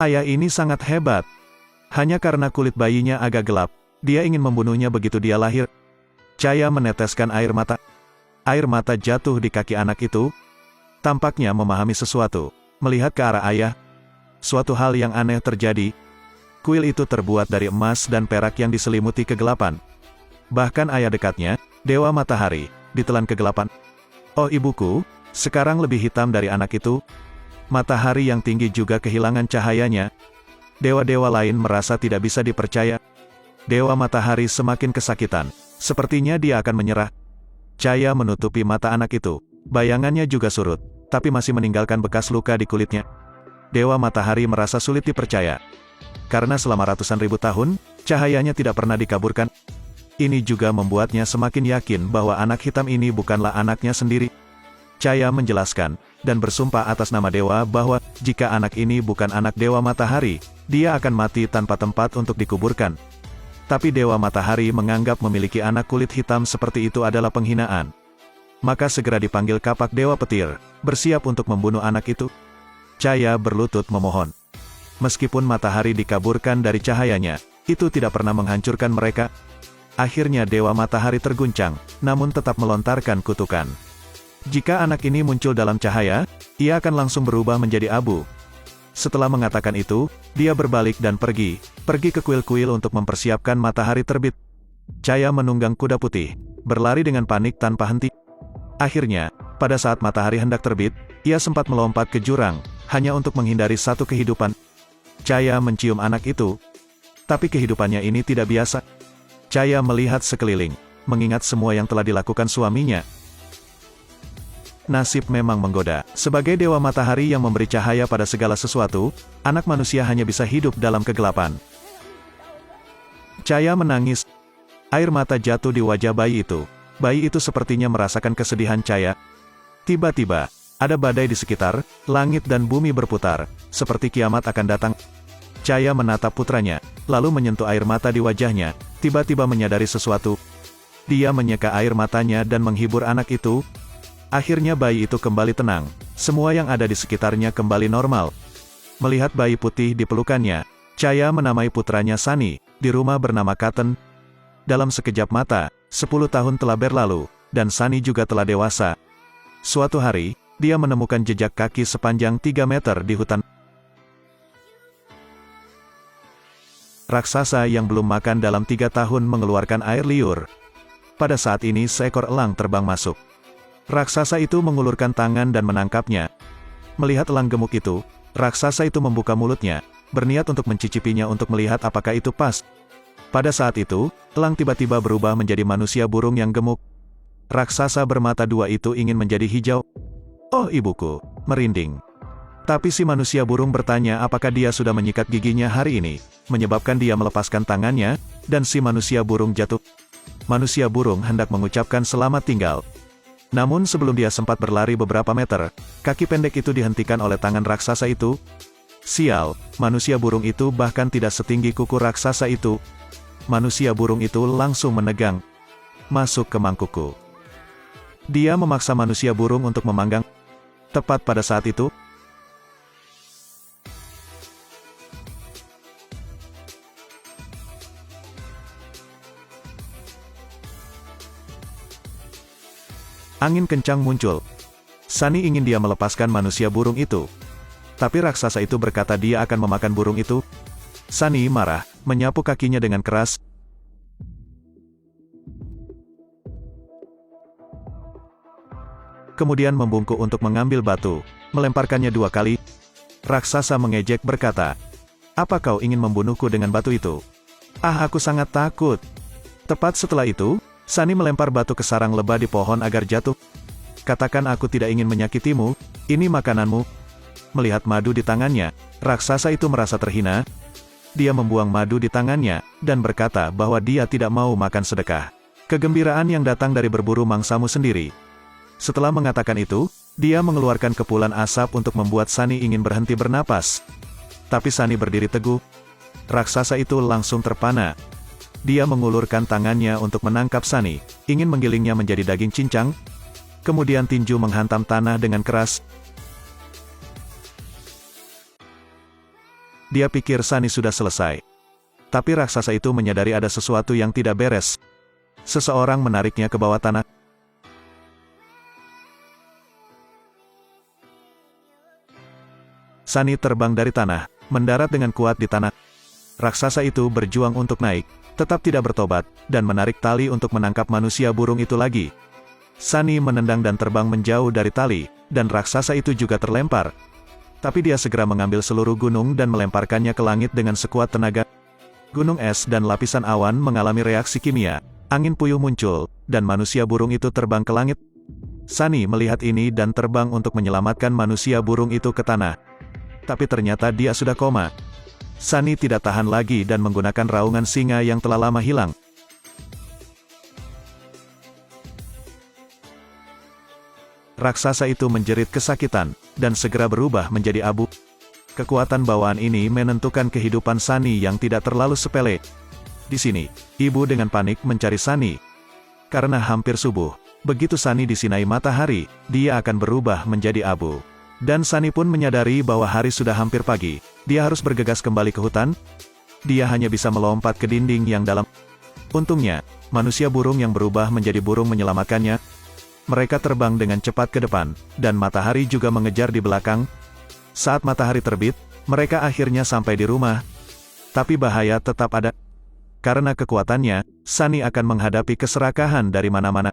Ayah ini sangat hebat. Hanya karena kulit bayinya agak gelap, dia ingin membunuhnya begitu dia lahir. Chaya meneteskan air mata. Air mata jatuh di kaki anak itu. Tampaknya memahami sesuatu. Melihat ke arah ayah, suatu hal yang aneh terjadi. Kuil itu terbuat dari emas dan perak yang diselimuti kegelapan. Bahkan ayah dekatnya, Dewa Matahari, ditelan kegelapan. Oh ibuku, sekarang lebih hitam dari anak itu. Matahari yang tinggi juga kehilangan cahayanya. Dewa-dewa lain merasa tidak bisa dipercaya. Dewa Matahari semakin kesakitan. Sepertinya dia akan menyerah. Chaya menutupi mata anak itu. Bayangannya juga surut, tapi masih meninggalkan bekas luka di kulitnya. Dewa Matahari merasa sulit dipercaya. Karena selama ratusan ribu tahun, cahayanya tidak pernah dikaburkan. Ini juga membuatnya semakin yakin bahwa anak hitam ini bukanlah anaknya sendiri. Chaya menjelaskan, dan bersumpah atas nama dewa bahwa, jika anak ini bukan anak Dewa Matahari, dia akan mati tanpa tempat untuk dikuburkan. Tapi Dewa Matahari menganggap memiliki anak kulit hitam seperti itu adalah penghinaan. Maka segera dipanggil kapak Dewa Petir, bersiap untuk membunuh anak itu. Chaya berlutut memohon. Meskipun matahari dikaburkan dari cahayanya, itu tidak pernah menghancurkan mereka. Akhirnya Dewa Matahari terguncang, namun tetap melontarkan kutukan. Jika anak ini muncul dalam cahaya, ia akan langsung berubah menjadi abu. Setelah mengatakan itu, dia berbalik dan pergi ke kuil-kuil untuk mempersiapkan matahari terbit. Chaya menunggang kuda putih, berlari dengan panik tanpa henti. Akhirnya, pada saat matahari hendak terbit, ia sempat melompat ke jurang, hanya untuk menghindari satu kehidupan. Chaya mencium anak itu, tapi kehidupannya ini tidak biasa. Chaya melihat sekeliling, mengingat semua yang telah dilakukan suaminya. Nasib memang menggoda. Sebagai Dewa Matahari yang memberi cahaya pada segala sesuatu, anak manusia hanya bisa hidup dalam kegelapan. Chaya menangis. Air mata jatuh di wajah bayi itu. Bayi itu sepertinya merasakan kesedihan Chaya. Tiba-tiba, ada badai di sekitar, langit dan bumi berputar, seperti kiamat akan datang. Chaya menatap putranya, lalu menyentuh air mata di wajahnya, tiba-tiba menyadari sesuatu. Dia menyeka air matanya dan menghibur anak itu. Akhirnya bayi itu kembali tenang, semua yang ada di sekitarnya kembali normal. Melihat bayi putih di pelukannya, Chaya menamai putranya Sunny, di rumah bernama Cotton. Dalam sekejap mata, 10 tahun telah berlalu, dan Sunny juga telah dewasa. Suatu hari, dia menemukan jejak kaki sepanjang 3 meter di hutan. Raksasa yang belum makan dalam 3 tahun mengeluarkan air liur. Pada saat ini seekor elang terbang masuk. Raksasa itu mengulurkan tangan dan menangkapnya. Melihat elang gemuk itu, raksasa itu membuka mulutnya, berniat untuk mencicipinya untuk melihat apakah itu pas. Pada saat itu, elang tiba-tiba berubah menjadi manusia burung yang gemuk. Raksasa bermata dua itu ingin menjadi hijau. Oh ibuku, merinding. Tapi si manusia burung bertanya apakah dia sudah menyikat giginya hari ini, menyebabkan dia melepaskan tangannya, dan si manusia burung jatuh. Manusia burung hendak mengucapkan selamat tinggal. Namun sebelum dia sempat berlari beberapa meter, kaki pendek itu dihentikan oleh tangan raksasa itu. Sial, manusia burung itu bahkan tidak setinggi kuku raksasa itu. Manusia burung itu langsung menegang, masuk ke mangkukku. Dia memaksa manusia burung untuk memanggang. Tepat pada saat itu, angin kencang muncul. Sunny ingin dia melepaskan manusia burung itu. Tapi raksasa itu berkata dia akan memakan burung itu. Sunny marah, menyapu kakinya dengan keras. Kemudian membungkuk untuk mengambil batu, melemparkannya 2 kali. Raksasa mengejek berkata, "Apa kau ingin membunuhku dengan batu itu? Ah, aku sangat takut." Tepat setelah itu, Sunny melempar batu ke sarang lebah di pohon agar jatuh. "Katakan aku tidak ingin menyakitimu, ini makananmu." Melihat madu di tangannya, raksasa itu merasa terhina. Dia membuang madu di tangannya, dan berkata bahwa dia tidak mau makan sedekah. Kegembiraan yang datang dari berburu mangsamu sendiri. Setelah mengatakan itu, dia mengeluarkan kepulan asap untuk membuat Sunny ingin berhenti bernapas. Tapi Sunny berdiri teguh. Raksasa itu langsung terpana. Dia mengulurkan tangannya untuk menangkap Sunny, ingin menggilingnya menjadi daging cincang. Kemudian tinju menghantam tanah dengan keras. Dia pikir Sunny sudah selesai. Tapi raksasa itu menyadari ada sesuatu yang tidak beres. Seseorang menariknya ke bawah tanah. Sunny terbang dari tanah, mendarat dengan kuat di tanah. Raksasa itu berjuang untuk naik, tetap tidak bertobat, dan menarik tali untuk menangkap manusia burung itu lagi. Sunny menendang dan terbang menjauh dari tali, dan raksasa itu juga terlempar. Tapi dia segera mengambil seluruh gunung dan melemparkannya ke langit dengan sekuat tenaga. Gunung es dan lapisan awan mengalami reaksi kimia, angin puyuh muncul, dan manusia burung itu terbang ke langit. Sunny melihat ini dan terbang untuk menyelamatkan manusia burung itu ke tanah. Tapi ternyata dia sudah koma. Sunny tidak tahan lagi dan menggunakan raungan singa yang telah lama hilang. Raksasa itu menjerit kesakitan, dan segera berubah menjadi abu. Kekuatan bawaan ini menentukan kehidupan Sunny yang tidak terlalu sepele. Di sini, ibu dengan panik mencari Sunny. Karena hampir subuh, begitu Sunny disinai matahari, dia akan berubah menjadi abu. Dan Sunny pun menyadari bahwa hari sudah hampir pagi. Dia harus bergegas kembali ke hutan. Dia hanya bisa melompat ke dinding yang dalam. Untungnya, manusia burung yang berubah menjadi burung menyelamatkannya. Mereka terbang dengan cepat ke depan, dan matahari juga mengejar di belakang. Saat matahari terbit, mereka akhirnya sampai di rumah. Tapi bahaya tetap ada. Karena kekuatannya, Sunny akan menghadapi keserakahan dari mana-mana.